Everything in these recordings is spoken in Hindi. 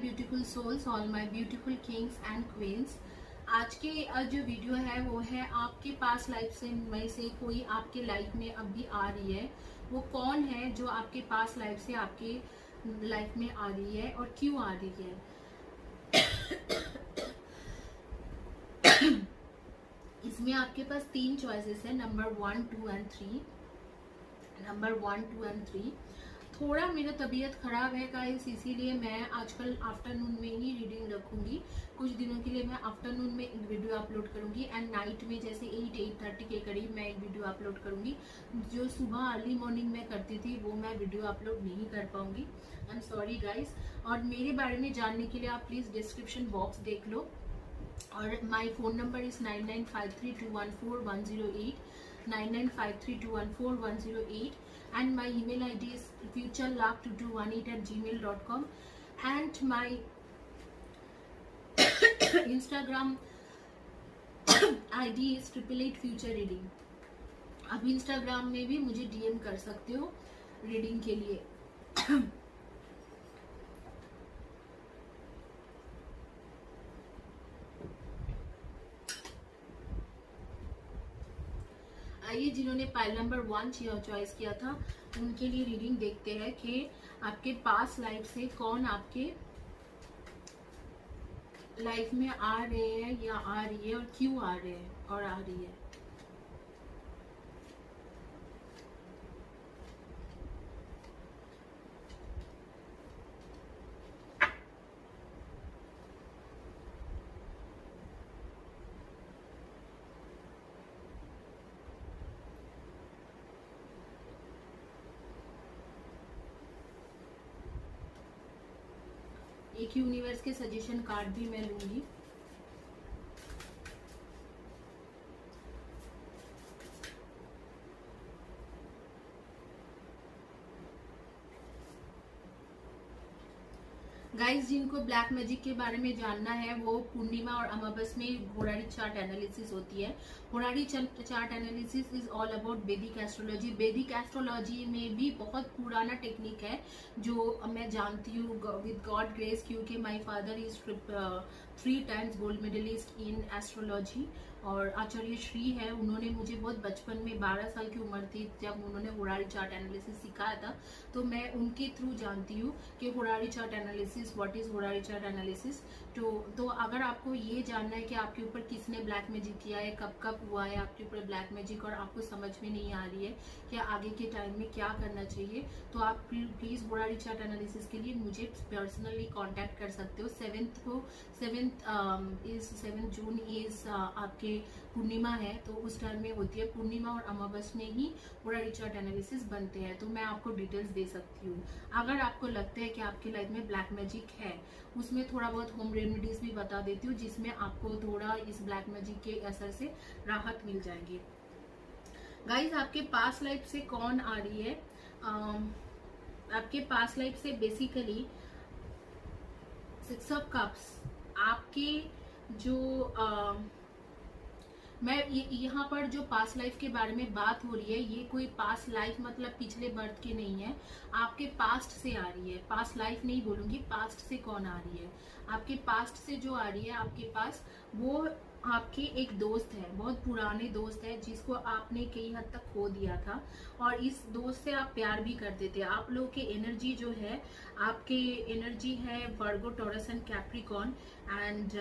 Beautiful souls, all my beautiful kings and queens. आज के जो वीडियो है वो है आपके पास लाइफ से में से कोई आपके लाइफ में अब भी आ रही है। वो कौन है जो आपके पास लाइफ से आपके लाइफ में आ रही है और क्यों आ रही है। इसमें आपके पास 3 चॉइसेस है, नंबर 1, 2 एंड 3। Number 1, 2 and 3। थोड़ा मेरा तबीयत खराब है गाइस, इसीलिए मैं आजकल आफ्टरनून में ही रीडिंग रखूंगी। कुछ दिनों के लिए मैं आफ्टरनून में एक वीडियो अपलोड करूंगी एंड नाइट में जैसे 8-8:30 के करीब मैं एक वीडियो अपलोड करूंगी। जो सुबह अर्ली मॉर्निंग में करती थी वो मैं वीडियो अपलोड नहीं कर पाऊंगी। I am sorry guys. और मेरे बारे में जानने के लिए आप प्लीज डिस्क्रिप्शन बॉक्स देख लो। और my phone number is 9953214108, 9953214108, and my email id is futurelove2218@gmail.com, and my Instagram id is 888futurereading। आप इंस्टाग्राम में भी मुझे डीएम कर सकते हो रीडिंग के लिए। आइए, जिन्होंने पाइल नंबर 1 चॉइस किया था उनके लिए रीडिंग देखते हैं कि आपके पास लाइफ से कौन आपके लाइफ में आ रहे हैं या आ रही है और क्यों आ रहे हैं और आ रही है। एक यूनिवर्स के सजेशन कार्ड भी मैं लूंगी। गाइस, जिनको ब्लैक मैजिक के बारे में जानना है वो पूर्णिमा और अमावस में होरारी चार्ट एनालिसिस होती है। Horary chart analysis is all about Vedic astrology. Vedic astrology में भी बहुत पुराना टेक्निक है जो मैं जानती हूँ विद गॉड ग्रेस, क्योंकि my father is 3 times gold medalist in astrology. और आचार्य श्री है, उन्होंने मुझे बहुत बचपन में 12 साल की उम्र थी जब उन्होंने होरारी चार्ट एनालिसिस सिखाया था, तो मैं उनके थ्रू जानती हूँ कि horary chart analysis, what is horary chart analysis. तो अगर आपको ये जानना है कि आपके ऊपर किसने ब्लैक मैजिक किया है, कब कब हुआ है आपके ऊपर ब्लैक मैजिक, और आपको समझ में नहीं आ रही है कि आगे के टाइम में क्या करना चाहिए, तो आप प्लीज होरारी चार्ट एनालिसिस के लिए मुझे पर्सनली कांटेक्ट कर सकते हो। 7 जून इज आपके पूर्णिमा है, तो उस टाइम में होती है पूर्णिमा और अमावस में ही होरारी चार्ट एनालिसिस बनते हैं, तो मैं आपको डिटेल्स दे सकती हूँ। अगर आपको लगता है कि आपकी लाइफ में ब्लैक मैजिक है, उसमें थोड़ा बहुत होम रेमेडीज भी बता देती हूँ जिसमें आपको थोड़ा इस ब्लैक मैजिक के असर से राहत मिल जाएगी। गाइस, आपके पास लाइफ से कौन आ रही है? आपके पास लाइफ से बेसिकली 6 ऑफ कप्स आपके जो मैं यहाँ पर जो पास्ट लाइफ के बारे में बात हो रही है, ये कोई पास्ट लाइफ मतलब पिछले बर्थ की नहीं है, आपके पास्ट से आ रही है। पास्ट लाइफ नहीं बोलूंगी, पास्ट से कौन आ रही है। आपके पास्ट से जो आ रही है आपके पास, वो आपके एक दोस्त है, बहुत पुराने दोस्त है जिसको आपने कई हद तक खो दिया था, और इस दोस्त से आप प्यार भी करते थे। आप लोग की एनर्जी जो है, आपके एनर्जी है Virgo, Taurus and Capricorn and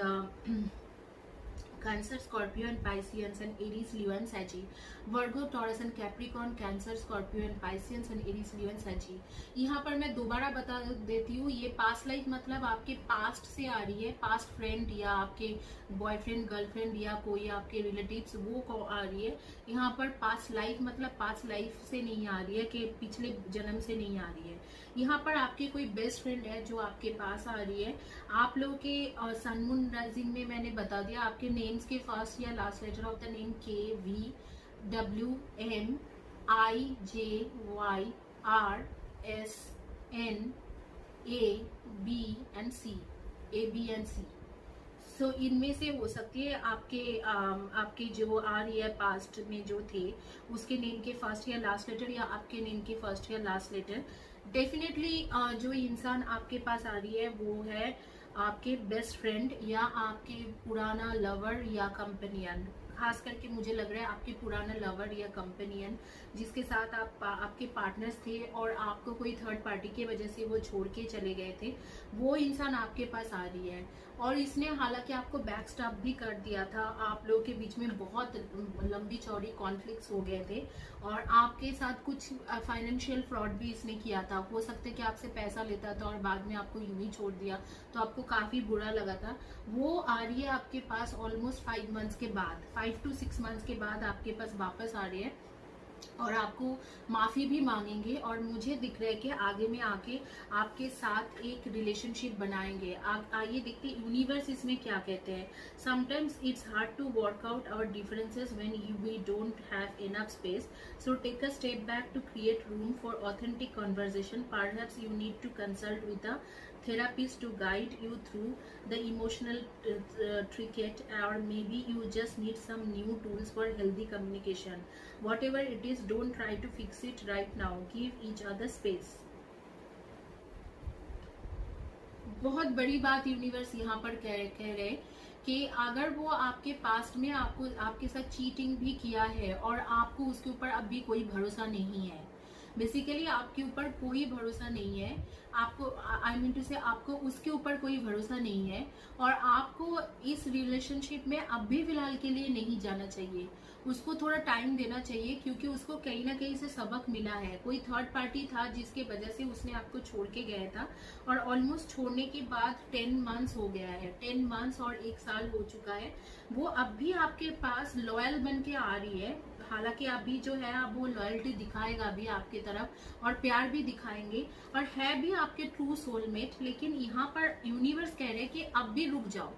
Cancer, Scorpio and Pisces and Aries, Leo and Saggy. Virgo, Taurus and Capricorn, Cancer, Scorpio and Pisces and Aries, Leo and Saggy. यहाँ पर मैं दोबारा बता देती हूँ, ये पास्ट लाइफ मतलब आपके पास्ट से आ रही है। पास्ट फ्रेंड या आपके बॉयफ्रेंड, गर्लफ्रेंड या कोई आपके रिलेटिव्स, वो आ रही है। यहाँ पर पास्ट लाइफ मतलब पास्ट लाइफ से नहीं आ रही है कि पिछले जन्म से नहीं आ रही है। यहाँ पर आपके कोई बेस्ट फ्रेंड है जो आपके पास आ रही है। आप लोगों के सन मून राइजिंग में मैंने बता दिया, आपके नेम्स के फर्स्ट या last letter of the name KVWMIJYRSNAB and C. So इनमें से हो सकती है आपके जो आ रही है पास्ट में जो थे उसके नेम के फर्स्ट या लास्ट लेटर, या आपके नेम के फर्स्ट या लास्ट लेटर डेफिनेटली जो इंसान आपके पास आ रही है वो है आपके बेस्ट फ्रेंड या आपके पुराना लवर या कंपेनियन। खास करके मुझे लग रहा है आपके पुराना लवर या कंपेनियन जिसके साथ आपके पार्टनर्स थे और आपको कोई थर्ड पार्टी की वजह से वो छोड़ के चले गए थे, वो इंसान आपके पास आ रही है। और इसने हालांकि आपको बैक स्टैप भी कर दिया था, आप लोगों के बीच में बहुत लंबी चौड़ी कॉन्फ्लिक्ट्स हो गए थे और आपके साथ कुछ फाइनेंशियल फ्रॉड भी इसने किया था। हो सकता है कि आपसे पैसा लेता था और बाद में आपको यूं ही छोड़ दिया, तो आपको काफी बुरा लगा था। वो आ रही है आपके पास ऑलमोस्ट 5 मंथ्स के बाद, 5 to 6 मंथ्स के बाद आपके पास वापस आ रही है और आपको माफी भी मांगेंगे। और मुझे दिख रहा है कि आगे में आके आपके साथ एक रिलेशनशिप बनाएंगे। आइए देखते हैं यूनिवर्स इसमें क्या कहते हैं। Sometimes it's hard to work out our differences when we don't have enough space, so take a step back to create room for authentic conversation. Perhaps you need to consult with a therapist to guide you through the emotional tricket, or maybe you just need some new tools for healthy communication. Whatever it is, don't try to fix it right now, give each other space. बहुत बड़ी बात यूनिवर्स यहाँ पर कह रहे कि अगर वो आपके पास्ट में आपको आपके साथ चीटिंग भी किया है और आपको उसके ऊपर अब भी कोई भरोसा नहीं है, बेसिकली आपके ऊपर कोई भरोसा नहीं है, आपको आई मीन टू से आपको उसके ऊपर कोई भरोसा नहीं है और आपको इस रिलेशनशिप में अब भी फिलहाल के लिए नहीं जाना चाहिए। उसको थोड़ा टाइम देना चाहिए क्योंकि उसको कहीं ना कहीं से सबक मिला है। कोई थर्ड पार्टी था जिसके वजह से उसने आपको छोड़ के गया था और ऑलमोस्ट छोड़ने के बाद 10 मंथ्स हो गया है, 10 मंथ्स और 1 साल हो चुका है। वो अब भी आपके पास लॉयल बन के आ रही है। हालांकि अभी जो है अब वो लॉयल्टी दिखाएगा भी आपकी तरफ और प्यार भी दिखाएंगे और है भी आपके ट्रू सोलमेट। लेकिन यहाँ पर यूनिवर्स कह रहे हैं कि अब भी रुक जाओ,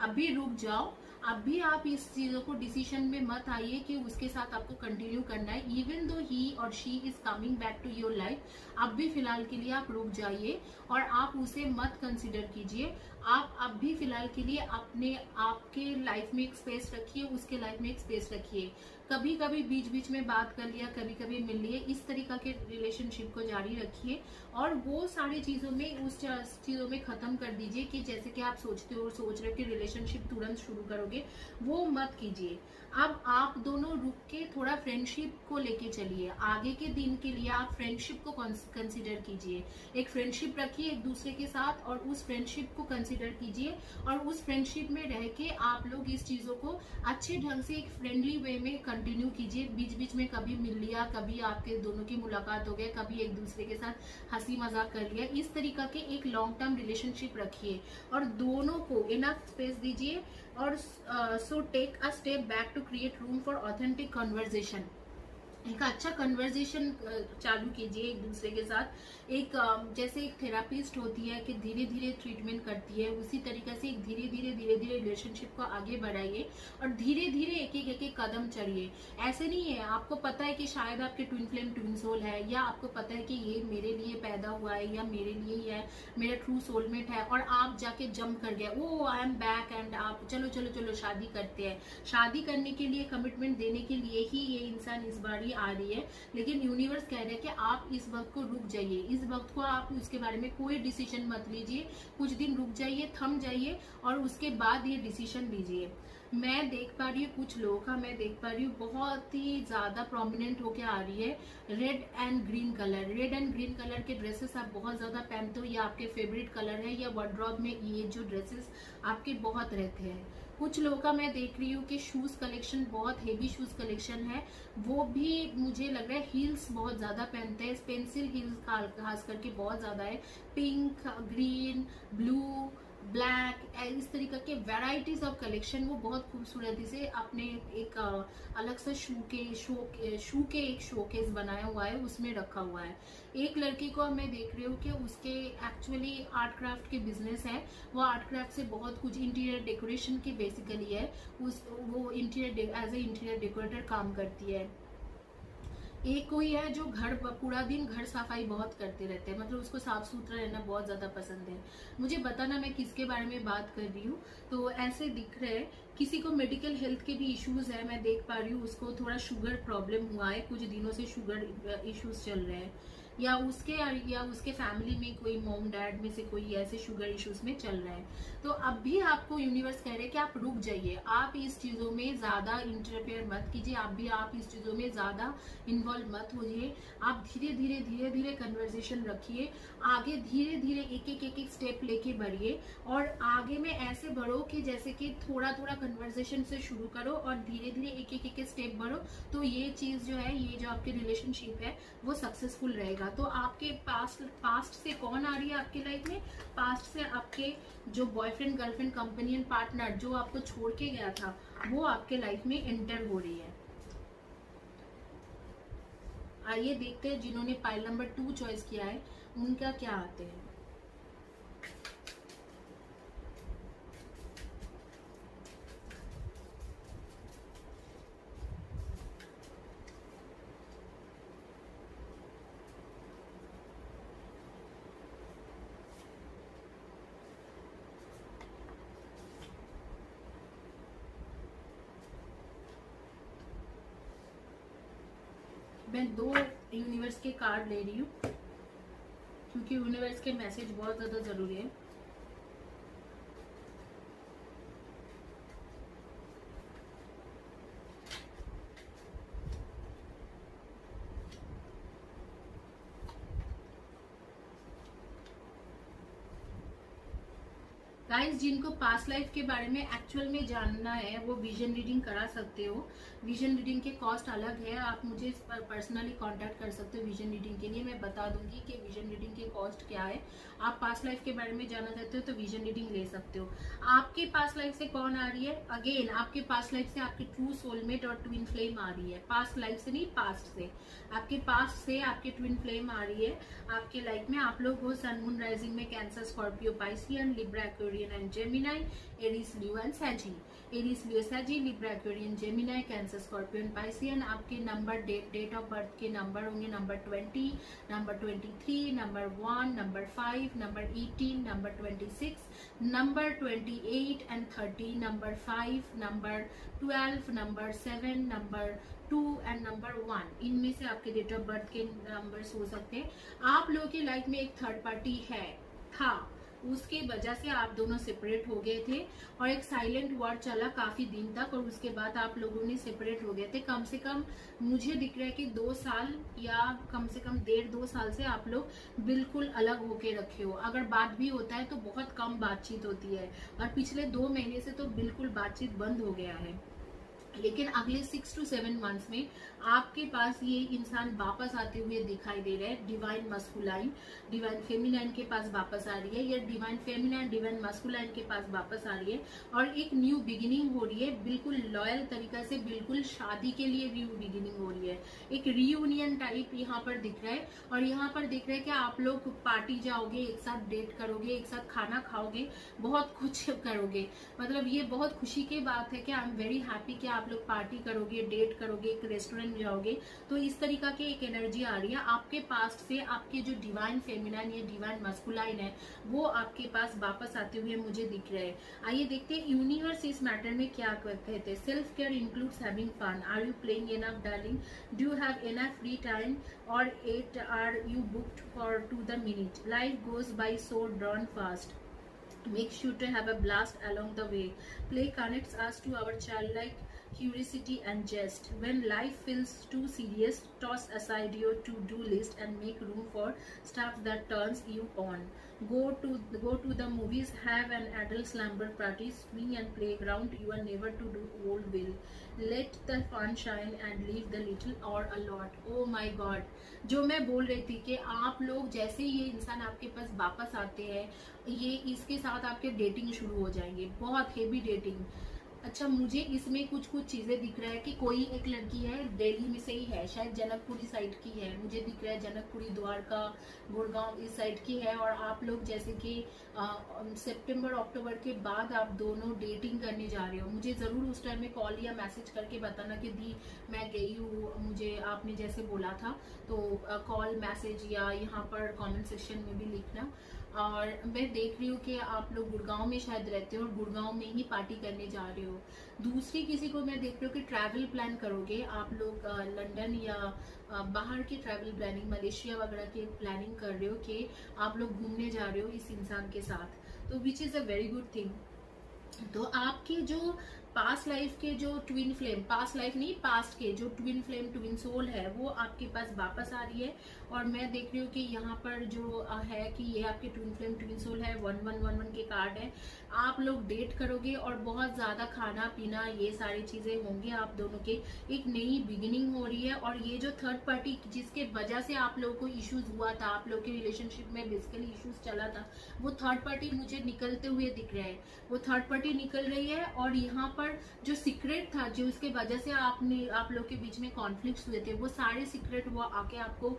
अब भी रुक जाओ, अब भी आप इस चीजों को डिसीजन में मत आइए कि उसके साथ आपको कंटिन्यू करना है। इवन दो ही और she is coming back to your life, अब भी फिलहाल के लिए आप रुक जाइए और आप उसे मत कंसिडर कीजिए। आप अब भी फिलहाल के लिए अपने आपके लाइफ में एक स्पेस रखिए, उसके लाइफ में एक स्पेस रखिए। कभी कभी बीच बीच में बात कर लिया, कभी कभी मिल लिए, इस तरीका के रिलेशनशिप को जारी रखिए और वो सारी चीजों में उस चीजों में खत्म कर दीजिए कि जैसे कि आप सोचते हो, सोच रहे हो कि रिलेशनशिप तुरंत शुरू करोगे, वो मत कीजिए। अब आप दोनों रुक के थोड़ा फ्रेंडशिप को लेके चलिए। आगे के दिन के लिए आप फ्रेंडशिप को कंसीडर कीजिए, एक फ्रेंडशिप रखिए एक दूसरे के साथ और उस फ्रेंडशिप को कंसीडर कीजिए और उस फ्रेंडशिप में रह के आप लोग इस चीजों को अच्छे ढंग से एक फ्रेंडली वे में कंटिन्यू कीजिए। बीच बीच में कभी मिल लिया, कभी आपके दोनों की मुलाकात हो गई, कभी एक दूसरे के साथ हंसी मजाक कर लिया, इस तरीका के एक लॉन्ग टर्म रिलेशनशिप रखिए और दोनों को इनफ स्पेस दीजिए। और so take a step back to create room for authentic conversation. एक अच्छा कन्वर्सेशन चालू कीजिए एक दूसरे के साथ। एक जैसे एक थेरापिस्ट होती है कि धीरे धीरे ट्रीटमेंट करती है, उसी तरीके से एक धीरे धीरे रिलेशनशिप को आगे बढ़ाइए और धीरे धीरे एक एक कदम चढ़िए। ऐसे नहीं है आपको पता है कि शायद आपके ट्विन फ्लेम ट्विन सोल है, या आपको पता है कि ये मेरे लिए पैदा हुआ है या मेरे लिए ही है, मेरा ट्रू सोलमेट है, और आप जाके जंप कर गए, ओ आई एम बैक एंड आप चलो चलो चलो शादी करते हैं। शादी करने के लिए, कमिटमेंट देने के लिए ही ये इंसान इस बार आ रही है। लेकिन यूनिवर्स कह रहा है कि आप इस वक्त को रुक जाइए, इस वक्त को आप उसके बारे में कोई डिसीजन मत लीजिए, कुछ दिन रुक जाइए, थम जाइए और उसके बाद ये डिसीजन लीजिए। मैं देख पा रही हूँ कुछ लोगों का, मैं देख पा रही हूँ बहुत ही ज्यादा प्रोमिनेंट होके आ रही है red and green colour. Red and green colour के ड्रेसेस आप बहुत ज्यादा पहनते हो, या आपके फेवरेट कलर है, या वार्डरोब में ये जो ड्रेसेस आपके बहुत रहते हैं। कुछ लोगों का मैं देख रही हूँ कि शूज कलेक्शन बहुत हेवी शूज कलेक्शन है, वो भी मुझे लग रहा है हील्स बहुत ज्यादा पहनते हैं, पेंसिल हील्स खास करके बहुत ज्यादा है, पिंक, ग्रीन, ब्लू, ब्लैक, इस तरीके के वैरायटीज ऑफ कलेक्शन वो बहुत खूबसूरती से अपने एक अलग से शू के एक शोकेस बनाया हुआ है, उसमें रखा हुआ है। एक लड़की को मैं देख रही हूँ कि उसके एक्चुअली आर्ट क्राफ्ट के बिजनेस है, वो आर्ट क्राफ्ट से बहुत कुछ इंटीरियर डेकोरेशन की बेसिकली है, वो interior as a interior decorator काम करती है। एक कोई है जो घर पूरा दिन घर सफाई बहुत करते रहते हैं, मतलब उसको साफ सुथरा रहना बहुत ज्यादा पसंद है। मुझे बताना मैं किसके बारे में बात कर रही हूँ। तो ऐसे दिख रहे हैं किसी को मेडिकल हेल्थ के भी इश्यूज है, मैं देख पा रही हूँ उसको थोड़ा शुगर प्रॉब्लम हुआ है, कुछ दिनों से शुगर इश्यूज चल रहे हैं। या उसके फैमिली में कोई मॉम डैड में से कोई ऐसे शुगर इश्यूज में चल रहे हैं। तो अब भी आपको यूनिवर्स कह रहे हैं कि आप रुक जाइए, आप इस चीजों में ज्यादा इंटरफेयर मत कीजिए, आप इस चीजों में ज्यादा इन्वॉल्व मत होइए। आप धीरे धीरे कन्वर्सेशन रखिए, आगे धीरे धीरे एक स्टेप लेके बढ़िए, और आगे में ऐसे बढ़ो कि जैसे कि थोड़ा कन्वर्सेशन से शुरू करो और धीरे धीरे एक स्टेप बढ़ो। तो ये चीज जो है, ये जो आपके रिलेशनशिप है वो सक्सेसफुल रहेगा। तो आपके पास्ट से कौन आ रही है आपके लाइफ में? पास्ट से आपके जो बॉयफ्रेंड, गर्लफ्रेंड, कंपेनियन, पार्टनर जो आपको छोड़ के गया था, वो आपके लाइफ में एंटर हो रही है। आइए देखते हैं जिन्होंने पाइल नंबर 2 चॉइस किया है उनका क्या आते हैं। मैं 2 यूनिवर्स के कार्ड ले रही हूँ क्योंकि यूनिवर्स के मैसेज बहुत ज्यादा जरूरी है। गाइस, जिनको पास्ट लाइफ के बारे में एक्चुअल में जानना है वो विजन रीडिंग करा सकते हो। विजन रीडिंग के कॉस्ट अलग है, आप मुझे इस पर पर्सनली कांटेक्ट कर सकते हो विजन रीडिंग के लिए। मैं बता दूंगी कि विजन रीडिंग के कॉस्ट क्या है। आप पास्ट लाइफ के बारे में जानना चाहते हो तो विजन रीडिंग ले सकते हो। आपके पास्ट लाइफ से कौन आ रही है? अगेन आपके पास्ट लाइफ से आपके ट्रू सोलमेट और ट्विन फ्लेम आ रही है। पास्ट लाइफ से नहीं, पास्ट से, आपके पास्ट से आपके ट्विन फ्लेम आ रही है आपके लाइफ में। आप लोग हो सन मून राइजिंग में Cancer, Scorpio, Piscean, Libra, Aquarian and Gemini, Aries, Leo and Sagi. Aries, Leo, Sagi, Libra, Aquarian, Gemini, Cancer, Scorpio and Piscean. आपके नंबर, डेट ऑफ बर्थ के नंबर होंगे number 20, number 23, number 1, number 5, number 18, number 26, number 28 and 30, number 5, number 12, number 7, number 2 and number 1। इनमें से आपके डेट ऑफ बर्थ के नंबर्स हो सकते हैं। आप लोगों की लाइफ में एक थर्ड पार्टी था, उसके वजह से आप दोनों सेपरेट हो गए थे और एक साइलेंट वॉर चला काफी दिन तक, और उसके बाद आप लोगों ने सेपरेट हो गए थे। कम से कम मुझे दिख रहा है कि 2 साल या कम से कम 1.5-2 साल से आप लोग बिल्कुल अलग होके रखे हो। अगर बात भी होता है तो बहुत कम बातचीत होती है, और पिछले 2 महीने से तो बिल्कुल बातचीत बंद हो गया है। लेकिन अगले 6 to 7 मंथ्स में आपके पास ये इंसान वापस आते हुए दिखाई दे रहे हैं। डिवाइन मस्कुलाइन, डिवाइन फेमिनाइन के पास वापस आ रही है, या डिवाइन फेमिनाइन डिवाइन मस्कुलाइन के पास वापस आ रही है, और एक न्यू बिगिनिंग हो रही है। बिल्कुल लॉयल तरीका से, बिल्कुल शादी के लिए न्यू बिगिनिंग हो रही है। एक रियूनियन टाइप यहाँ पर दिख रहा है, और यहाँ पर दिख रहा है कि आप लोग पार्टी जाओगे, एक साथ डेट करोगे, एक साथ खाना खाओगे, बहुत कुछ करोगे। मतलब ये बहुत खुशी की बात है कि आई एम वेरी हैप्पी कि आप लोग पार्टी करोगे, डेट करोगे, एक रेस्टोरेंट में जाओगे। तो इस तरीका की एक एनर्जी आ रही है आपके पास्ट से। आपके जो डिवाइन फेमिनाइन या डिवाइन मस्कुलाइन है वो आपके पास वापस आते हुए मुझे दिख रहे हैं। आइए देखते हैं यूनिवर्स इस मैटर में क्या कहते हैं। Self care includes having fun. Are you playing enough darling? Do you have enough free time or it are you booked for to the minute? Life goes by so darn fast. Make sure to have a blast along the way. Play connects us to our childlike curiosity and jest. When life feels too serious, toss aside your to-do list and make room for stuff that turns you on. Go to the movies, have an adult slumber party, swing and playground. You are never to do old will. Let the fun shine and leave the little or a lot. Oh my God! जो मैं बोल रही थी कि आप लोग जैसे ये इंसान आपके पास वापस आते हैं, ये इसके साथ आपके डेटिंग शुरू हो जाएंगे, बहुत हेवी डेटिंग। अच्छा, मुझे इसमें कुछ चीजें दिख रहा है कि कोई एक लड़की है, दिल्ली में से ही है, शायद जनकपुरी साइड की है, मुझे दिख रहा है जनकपुरी, द्वारका, गुड़गांव इस साइड की है। और आप लोग जैसे कि सितंबर अक्टूबर के बाद आप दोनों डेटिंग करने जा रहे हो। मुझे जरूर उस टाइम में कॉल या मैसेज करके बताना कि दी मैं गई हूँ, मुझे आपने जैसे बोला था। तो कॉल, मैसेज या यहाँ पर कॉमेंट सेक्शन में भी लिखना। और मैं देख रही हूँ कि आप लोग गुड़गांव में शायद रहते हो और गुड़गांव में ही पार्टी करने जा रहे हो। दूसरी किसी को मैं देख रही हूँ कि ट्रैवल प्लान करोगे आप लोग, लंदन या बाहर की ट्रैवल प्लानिंग, मलेशिया वगैरह की प्लानिंग कर रहे हो कि आप लोग घूमने जा रहे हो इस इंसान के साथ, तो which is a very good thing. तो आपके जो पास्ट लाइफ के जो ट्विन फ्लेम, पास्ट लाइफ नहीं, पास्ट के जो ट्विन फ्लेम, ट्विन सोल है, वो आपके पास वापस आ रही है। और मैं देख रही हूँ कि यहाँ पर जो है कि ये आपके ट्विन फ्लेम, ट्विन सोल है, 1111 के कार्ड है। आप लोग डेट करोगे और बहुत ज्यादा खाना पीना ये सारी चीजें होंगी आप दोनों के, एक नई बिगिनिंग हो रही है। और ये जो थर्ड पार्टी जिसके वजह से आप लोगों को इश्यूज हुआ था, आप लोग के रिलेशनशिप में बेसिकली इश्यूज चला था, वो थर्ड पार्टी मुझे निकलते हुए दिख रहा है, वो थर्ड पार्टी निकल रही है। और यहाँ पर जो सीक्रेट था, जो उसके वजह से आप लोग के बीच में कॉन्फ्लिक्ट्स हुए थे, वो सारे सीक्रेट वो आके आपको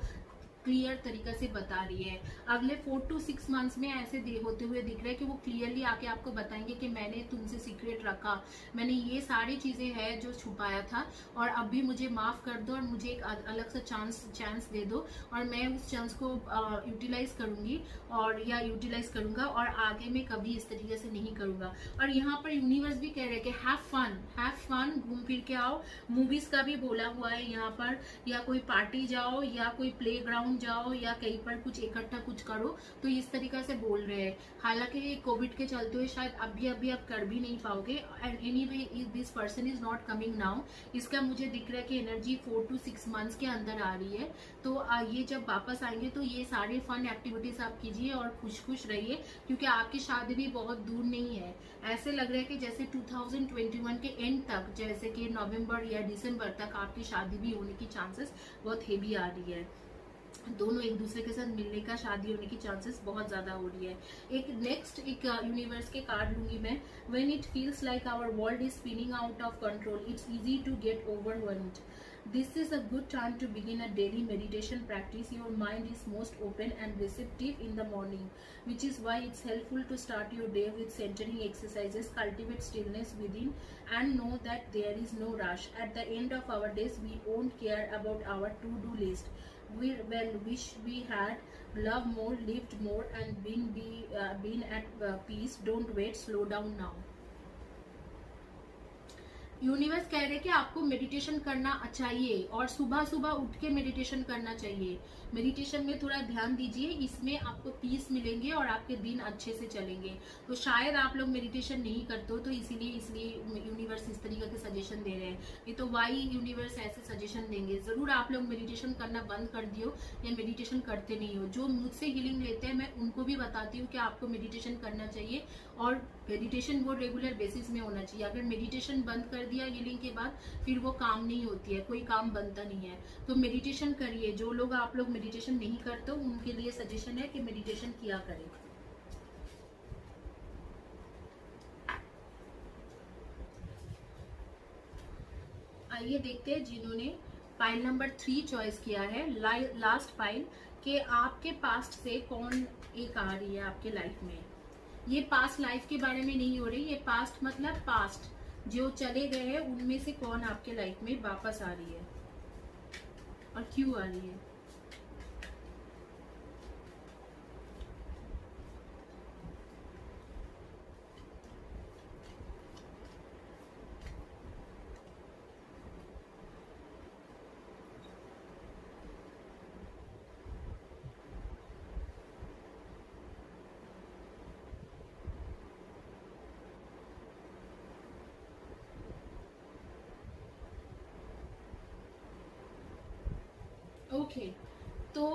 क्लियर तरीका से बता रही है। अगले 4 to 6 मंथ्स में ऐसे होते हुए दिख रहा है कि वो क्लियरली आके आपको बताएंगे कि मैंने तुमसे सीक्रेट रखा, मैंने ये सारी चीजें हैं जो छुपाया था, और अब भी मुझे माफ कर दो और मुझे एक अलग सा चांस दे दो, और मैं उस चांस को यूटिलाइज करूंगी और या यूटिलाइज करूंगा, और आगे में कभी इस तरीके से नहीं करूंगा। और यहाँ पर यूनिवर्स भी कह रहे हैं कि हैव फन, घूम फिर के आओ। मूवीज का भी बोला हुआ है यहाँ पर, या कोई पार्टी जाओ या कोई प्ले ग्राउंड जाओ या कहीं पर कुछ इकट्ठा कुछ करो, तो इस तरीका से बोल रहे हैं। हालांकि कोविड के चलते हुए शायद अभी आप कर भी नहीं पाओगे, and anyway this person is not coming now. इसका मुझे दिख रहा है कि एनर्जी 4 to 6 मंथ्स के अंदर आ रही है। तो ये जब वापस आएंगे तो ये सारे फन एक्टिविटीज आप कीजिए और खुश रहिए, क्योंकि आपकी शादी भी बहुत दूर नहीं है। ऐसे लग रहा है कि जैसे 2021 के एंड तक, जैसे कि नवंबर या दिसंबर तक आपकी शादी भी होने की चांसेस बहुत हेवी आ रही है। दोनों एक दूसरे के साथ मिलने का, शादी होने की चांसेस बहुत ज्यादा हो रही है। एक नेक्स्ट एक यूनिवर्स के कार्ड लूंगी मैं। When it feels like our world is spinning out of control, it's easy to get overwhelmed. This is a good time to begin a daily meditation practice. Your mind is most open and receptive in the morning, which is why it's helpful to start your day with centering exercises. Cultivate stillness within and know that there is no rush. At the end of our days, we won't care about our to-do list. We wish we had loved more, lived more, and been at peace. Don't wait, slow down now. Universe कह रहे हैं कि आपको मेडिटेशन करना चाहिए और सुबह सुबह उठ के मेडिटेशन करना चाहिए। मेडिटेशन में थोड़ा ध्यान दीजिए, इसमें आपको पीस मिलेंगे और आपके दिन अच्छे से चलेंगे। तो शायद आप लोग मेडिटेशन नहीं करते हो, तो इसीलिए यूनिवर्स इस तरीके के सजेशन दे रहे हैं। नहीं तो वाई यूनिवर्स ऐसे सजेशन देंगे? जरूर आप लोग मेडिटेशन करना बंद कर दियो या मेडिटेशन करते नहीं हो। जो मुझसे हीलिंग लेते हैं मैं उनको भी बताती हूँ कि आपको मेडिटेशन करना चाहिए, और मेडिटेशन वो रेगुलर बेसिस में होना चाहिए। अगर मेडिटेशन बंद कर दिया हीलिंग के बाद, फिर वो काम नहीं होती है, कोई काम बनता नहीं है। तो मेडिटेशन करिए। जो लोग आप लोग मेडिटेशन नहीं करते उनके लिए सजेशन है कि मेडिटेशन किया करें। आइए देखते हैं जिन्होंने पाइल नंबर 3 चॉइस किया है, लास्ट पाइल, कि आपके पास्ट से कौन एक आ रही है आपके लाइफ में। ये पास्ट लाइफ के बारे में नहीं हो रही, ये पास्ट मतलब पास्ट जो चले गए हैं उनमें से कौन आपके लाइफ में वापस आ रही है और क्यों आ रही है। ओके, तो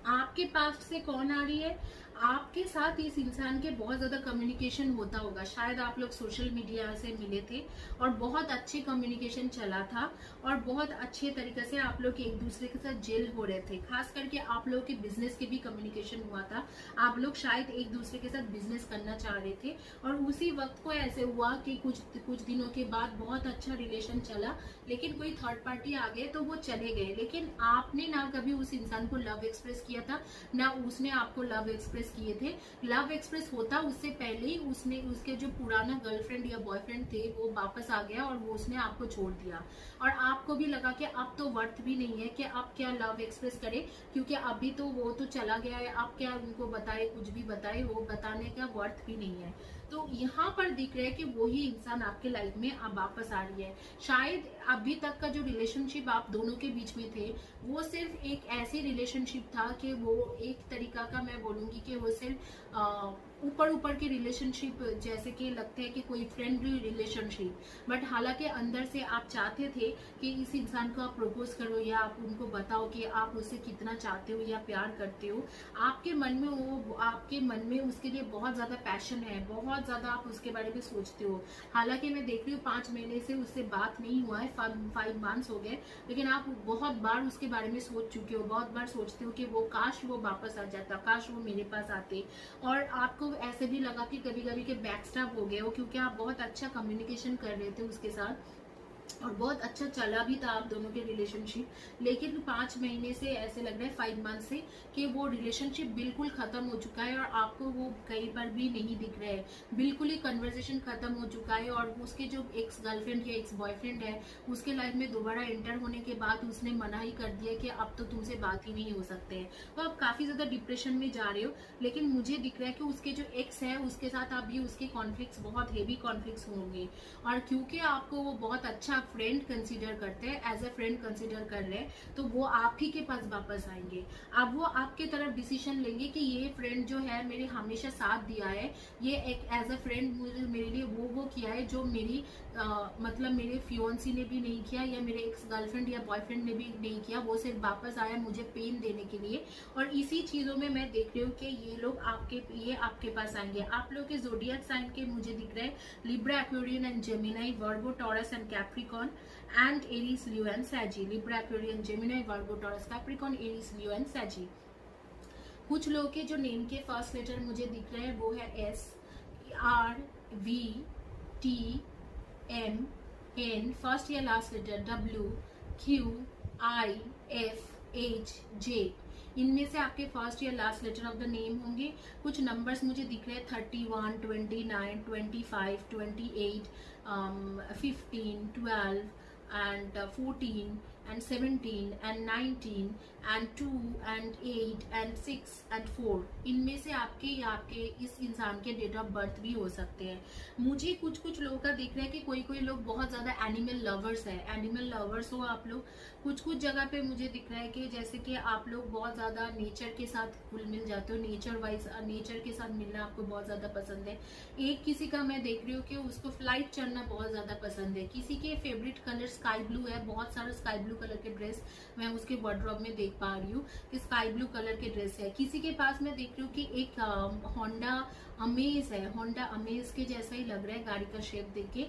आपके पास्ट से कौन आ रही है? आपके साथ इस इंसान के बहुत ज्यादा कम्युनिकेशन होता होगा। शायद आप लोग सोशल मीडिया से मिले थे और बहुत अच्छे कम्युनिकेशन चला था और बहुत अच्छे तरीके से आप लोग एक दूसरे के साथ जेल हो रहे थे। खास करके आप लोग के बिजनेस के भी कम्युनिकेशन हुआ था। आप लोग शायद एक दूसरे के साथ बिजनेस करना चाह रहे थे और उसी वक्त को ऐसे हुआ कि कुछ दिनों के बाद बहुत अच्छा रिलेशन चला, लेकिन कोई थर्ड पार्टी आ गए तो वो चले गए। लेकिन आपने ना कभी उस इंसान को लव एक्सप्रेस किया था, ना उसने आपको लव एक्सप्रेस एक्सप्रेस किए थे। लव एक्सप्रेस होता उससे पहले ही उसने उसके जो पुराना गर्लफ्रेंड या बॉयफ्रेंड थे वो वापस आ गया और वो उसने आपको छोड़ दिया, और आपको भी लगा कि अब तो वर्थ भी नहीं है कि आप क्या लव एक्सप्रेस करें, क्योंकि अभी तो वो तो चला गया है, आप क्या उनको बताए, कुछ भी बताए, वो बताने का वर्थ भी नहीं है। तो यहाँ पर दिख रहा है कि वही इंसान आपके लाइफ में अब वापस आ रही है। शायद अभी तक का जो रिलेशनशिप आप दोनों के बीच में थे वो सिर्फ एक ऐसी रिलेशनशिप था कि वो एक तरीका का, मैं बोलूंगी कि वो सिर्फ ऊपर ऊपर के रिलेशनशिप जैसे कि लगते हैं कि कोई फ्रेंडली रिलेशनशिप, बट हालांकि अंदर से आप चाहते थे कि इस इंसान को आप प्रपोज करो या आप उनको बताओ कि आप उससे कितना चाहते हो या प्यार करते हो। आपके मन में उसके लिए बहुत ज्यादा पैशन है, बहुत ज्यादा आप उसके बारे में सोचते हो। हालांकि मैं देख रही हूँ 5 महीने से उससे बात नहीं हुआ है, 5 मंथ्स हो गए, लेकिन आप बहुत बार उसके बारे में सोच चुके हो, बहुत बार सोचते हो कि वो काश वो वापस आ जाता, काश वो मेरे पास आते। और आपको ऐसे भी लगा कि कभी कभी के बैकस्टैप हो गए हो, क्योंकि आप बहुत अच्छा कम्युनिकेशन कर रहे थे उसके साथ और बहुत अच्छा चला भी था आप दोनों के रिलेशनशिप, लेकिन 5 महीने से ऐसे लग रहा है, 5 मंथ से, कि वो रिलेशनशिप बिल्कुल खत्म हो चुका है और आपको वो कहीं पर भी नहीं दिख रहा है, बिल्कुल ही कन्वर्सेशन खत्म हो चुका है। और उसके जो एक्स गर्लफ्रेंड या एक्स बॉयफ्रेंड है उसके लाइफ में दोबारा एंटर होने के बाद उसने मना ही कर दिया कि अब तो तुमसे बात ही नहीं हो सकते हैं। तो आप काफी ज्यादा डिप्रेशन में जा रहे हो, लेकिन मुझे दिख रहा है कि उसके जो एक्स है उसके साथ अभी उसके कॉन्फ्लिक्ट्स, बहुत हेवी कॉन्फ्लिक्ट्स होंगे, और क्योंकि आपको वो बहुत अच्छा फ्रेंड कंसीडर करते हैं, एज अ फ्रेंड कंसीडर कर रहे हैं, तो वो आप ही के पास वापस आएंगे। अब वो आपके तरफ डिसीजन लेंगे कि ये फ्रेंड जो है मेरे हमेशा साथ दिया है, ये एक एज अ फ्रेंड मेरे लिए वो किया है जो मेरी मतलब मेरे फियोन्सी ने भी नहीं किया या मेरे एक्स गर्लफ्रेंड या बॉयफ्रेंड ने भी नहीं किया, वो सिर्फ वापस आया मुझे पेन देने के लिए। और इसी चीजों में मैं देख रही हूँ कि ये आपके पास आएंगे। आप लोग के जोडियक साइन के मुझे दिख रहे हैं Libra, Aquarian and Gemini, Virgo, Taurus and Capricorn and Aries, Leo and Sagi. Libra, Aquarian, Gemini, Virgo, Taurus, Capricorn, Aries, Leo and Sagi. कुछ लोग के जो नेम के फर्स्ट लेटर मुझे दिख रहे हैं वो है S, R, V, T, M, N, first या last letter W, Q, I, F, H, J. इनमें से आपके फर्स्ट या last letter of the name होंगे। कुछ नंबर्स मुझे दिख रहे हैं 31, 29, 25, 28, 15, 12 and 14 and 17 and 19 and 2 and 8 and 6 and 4। इनमें से आपके या आपके इस इंसान के डेट ऑफ बर्थ भी हो सकते हैं। मुझे कुछ लोगों का दिख रहा है कि कोई लोग बहुत ज्यादा एनिमल लवर्स है, एनिमल लवर्स हो आप लोग। कुछ जगह पे मुझे दिख रहा है कि जैसे कि आप लोग बहुत ज्यादा नेचर के साथ घुल मिल जाते हो, नेचर के साथ मिलना आपको बहुत ज्यादा पसंद है। एक किसी का मैं देख रही हूँ कि उसको फ्लाइट चढ़ना बहुत ज्यादा पसंद है। किसी के फेवरेट कलर स्काई ब्लू है, बहुत सारा स्काई ब्लू कलर के ड्रेस मैं उसके वार्डरोब में देख पा रही हूँ कि स्काई ब्लू कलर के ड्रेस है। किसी के पास मैं देख रही हूँ कि एक होंडा अमेज है, होंडा अमेज के जैसा ही लग रहा है गाड़ी का शेप देख के।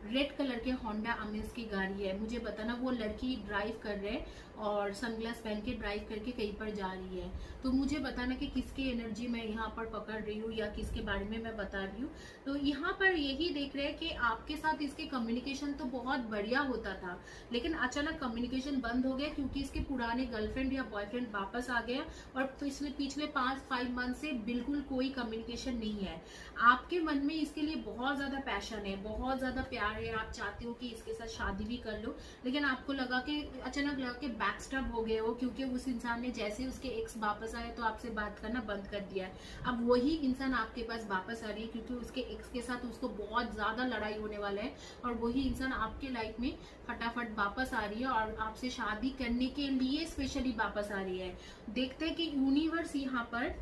रेड कलर के होंडा अमेज की गाड़ी है। मुझे बताना वो लड़की ड्राइव कर रहे हैं और सनग्लास पहन के ड्राइव करके कहीं पर जा रही है। तो मुझे बताना कि किसकी एनर्जी मैं यहाँ पर पकड़ रही हूँ या किसके बारे में मैं बता रही हूँ। तो यहाँ पर यही देख रहे हैं कि आपके साथ इसके कम्युनिकेशन तो बहुत बढ़िया होता था, लेकिन अचानक कम्युनिकेशन बंद हो गया क्योंकि इसके पुराने गर्लफ्रेंड या बॉयफ्रेंड वापस आ गया और पिछले 5 मंथ से बिल्कुल कोई कम्युनिकेशन नहीं है। आपके मन में इसके लिए बहुत ज्यादा पैशन है, बहुत ज्यादा प्यार है, आप चाहते हो कि इसके साथ शादी भी कर लो, लेकिन आपको अचानक लगा कि बैकस्टैब हो गए हो क्योंकि उस इंसान ने जैसे उसके एक्स वापस आए तो आपसे बात करना बंद कर दिया है। अब वही इंसान आपके पास वापस आ रही है क्योंकि उसके एक्स के साथ उसको बहुत ज्यादा लड़ाई होने वाला है और वही इंसान आपके लाइफ में फटाफट वापस आ रही है और आपसे शादी करने के लिए स्पेशली वापस आ रही है। देखते हैं कि यूनिवर्स यहाँ पर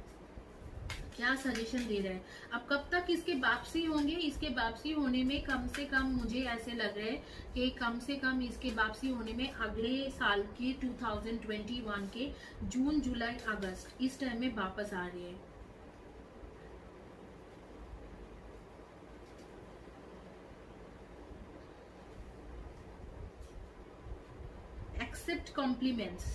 क्या सजेशन दे रहे हैं। अब कब तक इसके वापसी होंगे, इसके वापसी होने में कम से कम मुझे ऐसे लग रहा है कि कम से कम इसके वापसी होने में अगले साल के 2021 के जून, जुलाई, अगस्त इस टाइम में वापस आ रहे हैं। Accept compliments.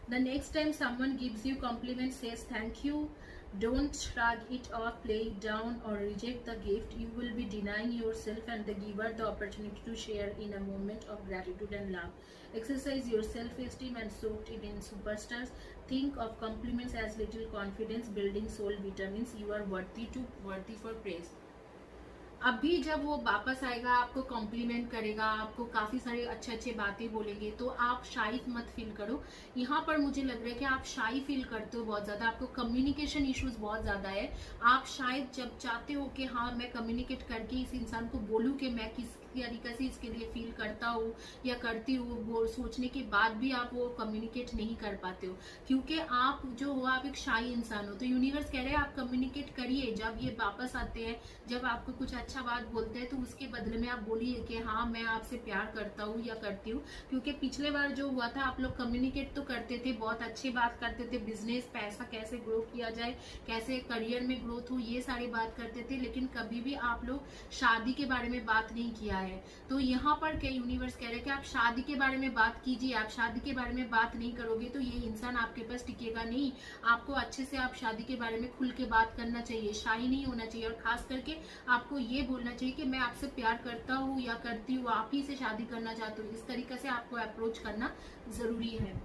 The next time someone gives you compliments, says thank you, Don't shrug it off, play it down, or reject the gift. You will be denying yourself and the giver the opportunity to share in a moment of gratitude and love. Exercise your self-esteem and soak it in superstars. Think of compliments as little confidence building soul vitamins. You are worthy for praise. अभी जब वो वापस आएगा, आपको कॉम्प्लीमेंट करेगा, आपको काफ़ी सारे अच्छे अच्छे बातें बोलेंगे, तो आप शाई मत फील करो। यहाँ पर मुझे लग रहा है कि आप शाई फील करते हो बहुत ज़्यादा, आपको कम्युनिकेशन इश्यूज बहुत ज़्यादा है। आप शायद जब चाहते हो कि हाँ मैं कम्युनिकेट करके इस इंसान को बोलूँ कि मैं किस तरीके से इसके लिए फील करता हूँ या करती हूँ, वो सोचने के बाद भी आप वो कम्युनिकेट नहीं कर पाते हो, क्योंकि आप जो हो आप एक शाई इंसान हो। तो यूनिवर्स कह रहे हैं आप कम्युनिकेट करिए। जब ये वापस आते हैं, जब आपको कुछ अच्छा बात बोलते हैं, तो उसके बदले में आप बोलिए कि हाँ मैं आपसे प्यार करता हूँ या करती हूँ। क्योंकि पिछले बार जो हुआ था, आप लोग कम्युनिकेट तो करते थे, बहुत अच्छी बात करते थे, बिजनेस पैसा कैसे ग्रो किया जाए, कैसे करियर में ग्रोथ हो, ये सारी बात करते थे, लेकिन कभी भी आप लोग शादी के बारे में बात नहीं किया है। तो यहाँ पर क्या यूनिवर्स कह रहे हैं कि आप शादी के बारे में बात कीजिए। आप शादी के बारे में बात नहीं करोगे तो ये इंसान आपके पास टिकेगा नहीं। आपको अच्छे से आप शादी के बारे में खुल के बात करना चाहिए, शाही नहीं होना चाहिए, और खास करके आपको ये बोलना चाहिए कि मैं आपसे प्यार करता हूँ या करती हूँ, आप ही से शादी करना चाहती हूँ। इस तरीके से आपको अप्रोच करना जरूरी है।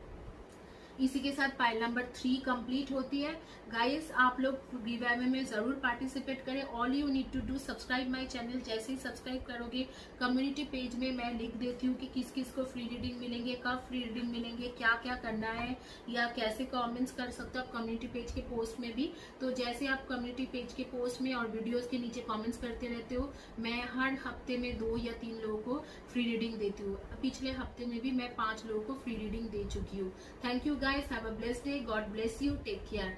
इसी के साथ पाइल नंबर 3 कंप्लीट होती है। गाइस आप लोग गिवअवे में जरूर पार्टिसिपेट करें। All you need to do subscribe my channel. जैसे ही सब्सक्राइब करोगे, कम्युनिटी पेज में मैं लिख देती हूँ कि किस किस को फ्री रीडिंग मिलेंगे, कब फ्री रीडिंग मिलेंगे, क्या क्या करना है, या कैसे कमेंट्स कर सकते हो आप कम्युनिटी पेज के पोस्ट में भी। तो जैसे आप कम्युनिटी पेज के पोस्ट में और वीडियोज के नीचे कॉमेंट्स करते रहते हो, मैं हर हफ्ते में 2 या 3 लोगों को फ्री रीडिंग देती हूँ। पिछले हफ्ते में भी मैं 5 लोगों को फ्री रीडिंग दे चुकी हूँ। Thank you guys, have a blessed day. God bless you. Take care.